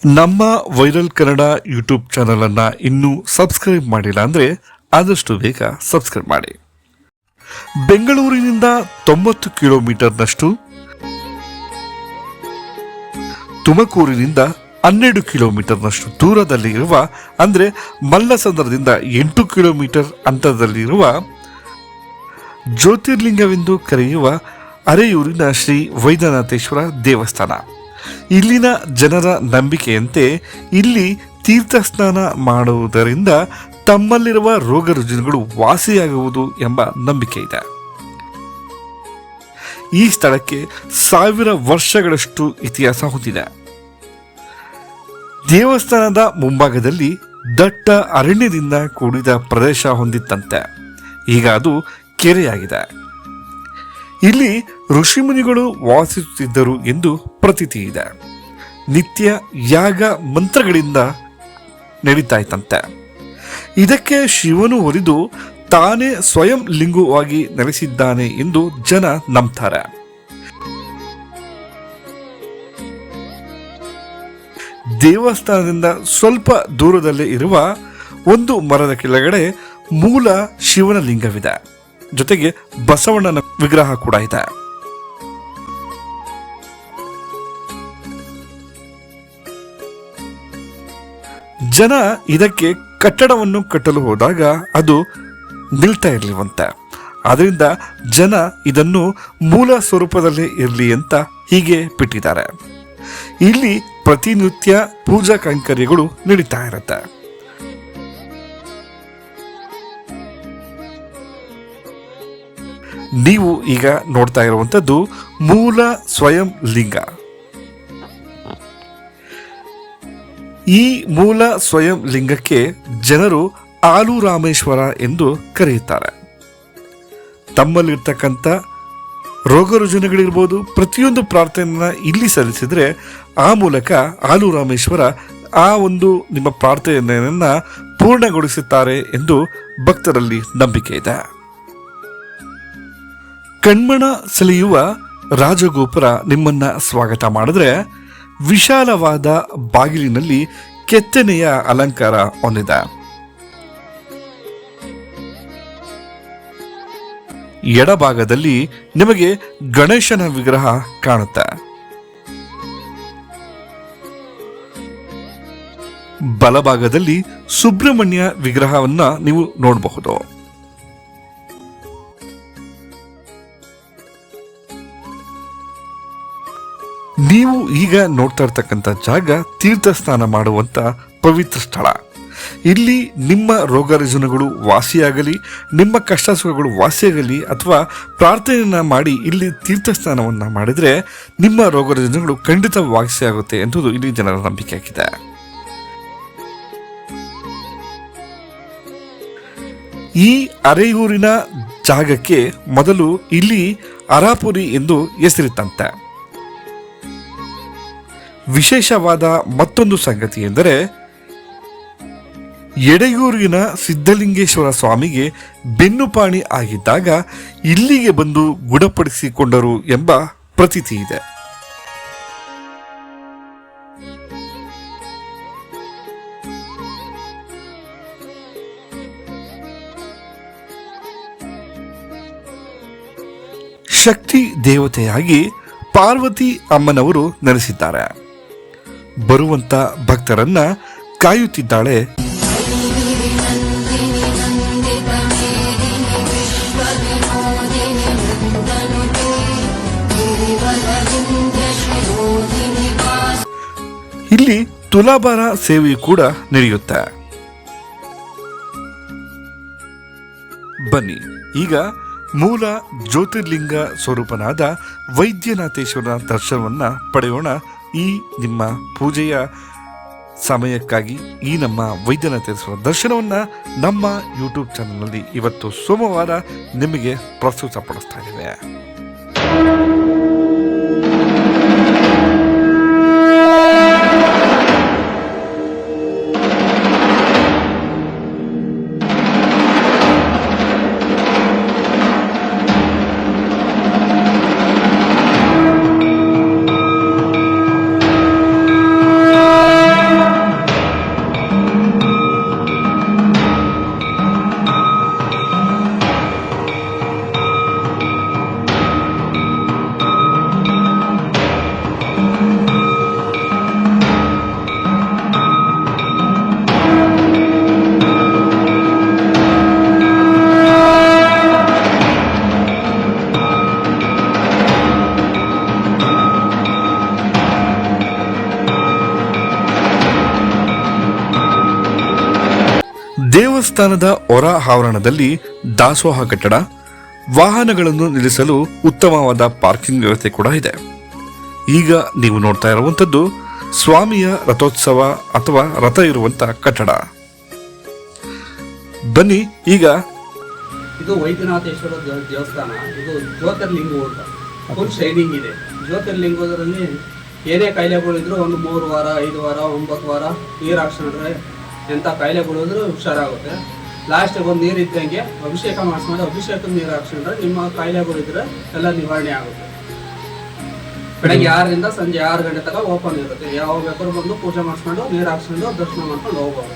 ನಮ್ಮ viral Kannada YouTube ಚಾನಲನ್ನು ಇನ್ನೂ ಸಬ್ಸ್ಕ್ರೈಬ್ ಮಾಡಿಲ್ಲ ಅಂದರೆ ಆದಷ್ಟು ಬೇಗ ಸಬ್ಸ್ಕ್ರೈಬ್ ಮಾಡಿ. ಬೆಂಗಳೂರಿನಿಂದ 90 ಕಿಲೋಮೀಟರ್ನಷ್ಟು, ತುಮಕೂರಿನಿಂದ 12 ಕಿಲೋಮೀಟರ್ನಷ್ಟು ದೂರದಲ್ಲಿ ಇರುವ, ಅಂದರೆ ಮಲ್ಲಸಂದ್ರದಿಂದ 8 ಕಿಲೋಮೀಟರ್ ಅಂತರದಲ್ಲಿರುವ ಜ್ಯೋತಿರ್ಲಿಂಗವೆಂದು ಕರೆಯುವ ಅರೆಯೂರಿನ ಶ್ರೀ ವೈದ್ಯನಾಥೇಶ್ವರ ದೇವಸ್ಥಾನ. ಇಲ್ಲಿನ ಜನರ ನಂಬಿಕೆಯಂತೆ ಇಲ್ಲಿ ತೀರ್ಥ ಸ್ನಾನ ಮಾಡುವುದರಿಂದ ತಮ್ಮಲ್ಲಿರುವ ರೋಗ ರುಜಿನಗಳು ವಾಸಿಯಾಗುವುದು ಎಂಬ ನಂಬಿಕೆ ಇದೆ. ಈ ಸ್ಥಳಕ್ಕೆ 1000 ವರ್ಷಗಳಷ್ಟು ಇತಿಹಾಸ ಹೊಂದಿದೆ. ದೇವಸ್ಥಾನದ ಮುಂಭಾಗದಲ್ಲಿ ದಟ್ಟ ಅರಣ್ಯದಿಂದ ಕೂಡಿದ ಪ್ರದೇಶ ಹೊಂದಿತ್ತಂತೆ. ಈಗ ಅದು ಕೆರೆಯಾಗಿದೆ. ಇಲ್ಲಿ ಋಷಿಮುನಿಗಳು ವಾಸಿಸುತ್ತಿದ್ದರು ಎಂದು ಪ್ರತೀತಿ ಇದೆ. ನಿತ್ಯ ಯಾಗ ಮಂತ್ರಗಳಿಂದ ನಡೀತಾ ಇತ್ತಂತೆ. ಇದಕ್ಕೆ ಶಿವನು ಒಲಿದು ತಾನೇ ಸ್ವಯಂ ಲಿಂಗವಾಗಿ ನೆಲೆಸಿದ್ದಾನೆ ಎಂದು ಜನ ನಂಬ್ತಾರೆ. ದೇವಸ್ಥಾನದಿಂದ ಸ್ವಲ್ಪ ದೂರದಲ್ಲೇ ಇರುವ ಒಂದು ಮರದ ಕೆಳಗಡೆ ಮೂಲ ಶಿವನ ಲಿಂಗವಿದೆ. ಜೊತೆಗೆ ಬಸವಣ್ಣನ ವಿಗ್ರಹ ಕೂಡ ಇದೆ. ಜನ ಇದಕ್ಕೆ ಕಟ್ಟಡವನ್ನು ಕಟ್ಟಲು ಹೋದಾಗ ಅದು ನಿಲ್ತಾ ಇರಲಿವಂತೆ. ಅದರಿಂದ ಜನ ಇದನ್ನು ಮೂಲ ಸ್ವರೂಪದಲ್ಲೇ ಇರಲಿ ಅಂತ ಹೀಗೆ ಬಿಟ್ಟಿದ್ದಾರೆ. ಇಲ್ಲಿ ಪ್ರತಿನಿತ್ಯ ಪೂಜಾ ಕೈಂಕರ್ಯಗಳು ನಡೀತಾ ಇರುತ್ತೆ. ನೀವು ಈಗ ನೋಡ್ತಾ ಇರುವಂಥದ್ದು ಮೂಲ ಸ್ವಯಂ ಲಿಂಗ. ಈ ಮೂಲ ಸ್ವಯಂ ಲಿಂಗಕ್ಕೆ ಜನರು ಆಲೂರಾಮೇಶ್ವರ ಎಂದು ಕರೆಯುತ್ತಾರೆ. ತಮ್ಮಲ್ಲಿರ್ತಕ್ಕಂಥ ರೋಗ ರುಜಿನಗಳಿರ್ಬೋದು, ಪ್ರತಿಯೊಂದು ಪ್ರಾರ್ಥನೆಯನ್ನ ಇಲ್ಲಿ ಸಲ್ಲಿಸಿದರೆ ಆ ಮೂಲಕ ಆಲೂರಾಮೇಶ್ವರ ಆ ಒಂದು ನಿಮ್ಮ ಪ್ರಾರ್ಥನೆಯನ್ನ ಪೂರ್ಣಗೊಳಿಸುತ್ತಾರೆ ಎಂದು ಭಕ್ತರಲ್ಲಿ ನಂಬಿಕೆ ಇದೆ. ಕಣ್ಮಣ ಸೆಳೆಯುವ ರಾಜಗೋಪುರ ನಿಮ್ಮನ್ನ ಸ್ವಾಗತ ಮಾಡಿದ್ರೆ ವಿಶಾಲವಾದ ಬಾಗಿಲಿನಲ್ಲಿ ಕೆತ್ತನೆಯ ಅಲಂಕಾರ ಹೊಂದಿದೆ. ಎಡಭಾಗದಲ್ಲಿ ನಿಮಗೆ ಗಣೇಶನ ವಿಗ್ರಹ ಕಾಣುತ್ತೆ. ಬಲಭಾಗದಲ್ಲಿ ಸುಬ್ರಹ್ಮಣ್ಯ ವಿಗ್ರಹವನ್ನ ನೀವು ನೋಡಬಹುದು. ನೀವು ಈಗ ನೋಡ್ತಾ ಇರ್ತಕ್ಕಂಥ ಜಾಗ ತೀರ್ಥ ಸ್ನಾನ ಮಾಡುವಂತ ಪವಿತ್ರ ಸ್ಥಳ. ಇಲ್ಲಿ ನಿಮ್ಮ ರೋಗ ರುಜಿನಗಳು ವಾಸಿಯಾಗಲಿ, ನಿಮ್ಮ ಕಷ್ಟ ಸುಖಗಳು ವಾಸಿಯಾಗಲಿ, ಅಥವಾ ಪ್ರಾರ್ಥನೆಯನ್ನ ಮಾಡಿ ಇಲ್ಲಿ ತೀರ್ಥ ಸ್ನಾನವನ್ನ ಮಾಡಿದ್ರೆ ನಿಮ್ಮ ರೋಗ ರುಜಿನಗಳು ಖಂಡಿತ ವಾಸಿಯಾಗುತ್ತೆ ಎಂಬುದು ಇಲ್ಲಿ ಜನರ ನಂಬಿಕೆ ಆಗಿದೆ. ಈ ಅರೆಯೂರಿನ ಜಾಗಕ್ಕೆ ಮೊದಲು ಇಲ್ಲಿ ಅರಾಪುರಿ ಎಂದು ಹೆಸರಿತ್ತಂತೆ. ವಿಶೇಷವಾದ ಮತ್ತೊಂದು ಸಂಗತಿ ಎಂದರೆ ಎಡೆಯೂರಿನ ಸಿದ್ಧಲಿಂಗೇಶ್ವರ ಸ್ವಾಮಿಗೆ ಬೆನ್ನುಪಾಣಿ ಆಗಿದ್ದಾಗ ಇಲ್ಲಿಗೆ ಬಂದು ಗುಣಪಡಿಸಿಕೊಂಡರು ಎಂಬ ಪ್ರತೀತಿ ಇದೆ. ಶಕ್ತಿ ದೇವತೆಯಾಗಿ ಪಾರ್ವತಿ ಅಮ್ಮನವರು ನೆಲೆಸಿದ್ದಾರೆ. ಬರುವಂತ ಭಕ್ತರನ್ನ ಕಾಯುತ್ತಿದ್ದಾಳೆ. ಇಲ್ಲಿ ತುಲಾಭಾರ ಸೇವೆಯು ಕೂಡ ನಡೆಯುತ್ತೆ. ಬನ್ನಿ ಈಗ ಮೂಲ ಜ್ಯೋತಿರ್ಲಿಂಗ ಸ್ವರೂಪನಾದ ವೈದ್ಯನಾಥೇಶ್ವರನ ದರ್ಶನವನ್ನ ಪಡೆಯೋಣ. ಈ ನಿಮ್ಮ ಪೂಜೆಯ ಸಮಯಕ್ಕಾಗಿ ಈ ನಮ್ಮ ವೈದ್ಯನಾಥೇಶ್ವರ ದರ್ಶನವನ್ನ ನಮ್ಮ ಯೂಟ್ಯೂಬ್ ಚಾನಲ್ನಲ್ಲಿ ಇವತ್ತು ಸೋಮವಾರ ನಿಮಗೆ ಪ್ರಸ್ತುತಪಡಿಸ್ತಾ ಇದ್ದೇವೆ. ದೇವಸ್ಥಾನದ ಹೊರ ಆವರಣದಲ್ಲಿ ದಾಸೋಹ ಕಟ್ಟಡ, ವಾಹನಗಳನ್ನು ನಿಲ್ಲಿಸಲು ಉತ್ತಮವಾದ ಪಾರ್ಕಿಂಗ್ ವ್ಯವಸ್ಥೆ ಕೂಡ ಇದೆ. ಈಗ ನೀವು ನೋಡ್ತಾ ಇರುವಂತದ್ದು ಸ್ವಾಮಿಯ ರಥೋತ್ಸವ ಅಥವಾ ರಥ ಇರುವಂತ ಕಟ್ಟಡ. ಬನ್ನಿ ಈಗ ಇದು ವೈದ್ಯನಾಥೇಶ್ವರ ದೇವಸ್ಥಾನ. ಇದು ಜ್ಯೋತಿರ್ಲಿಂಗ ಅಂತ ಫುಲ್ ಶೈನಿಂಗ್ ಇದೆ. ಜ್ಯೋತಿರ್ಲಿಂಗದಲ್ಲಿ ಏನೇ ಕಾಯಿಲೆಗಳಿದ್ರು ಒಂದು 3 ವಾರ 5 ವಾರ 9 ವಾರ ನೀರು ಹಾಕ್ಸ್ಕೊಂಡ್ರೆ ಎಂಥ ಕಾಯಿಲೆಗಳಿದ್ರು ಹುಷಾರಾಗುತ್ತೆ. ಲಾಸ್ಟಿಗೆ ಒಂದು ನೀರು ಇದ್ದಂಗೆ ಅಭಿಷೇಕ ಮಾಡಿಸ್ಕೊಂಡು ಅಭಿಷೇಕದ ನೀರು ಹಾಕ್ಸ್ಕೊಂಡ್ರೆ ನಿಮ್ಮ ಕಾಯಿಲೆಗಳಿದ್ರೆ ಎಲ್ಲ ನಿವಾರಣೆ ಆಗುತ್ತೆ. ಬೆಳಗ್ಗೆ 6ರಿಂದ ಸಂಜೆ 6 ಗಂಟೆ ತನಕ ಓಪನ್ ಇರುತ್ತೆ. ಯಾವ ಬೇಕಾದ್ರೂ ಬಂದು ಪೂಜೆ ಮಾಡಿಸ್ಕೊಂಡು ನೀರು ಹಾಕ್ಸ್ಕೊಂಡು ದರ್ಶನ ಮಾಡ್ಕೊಂಡು ಹೋಗ್ಬೋದು.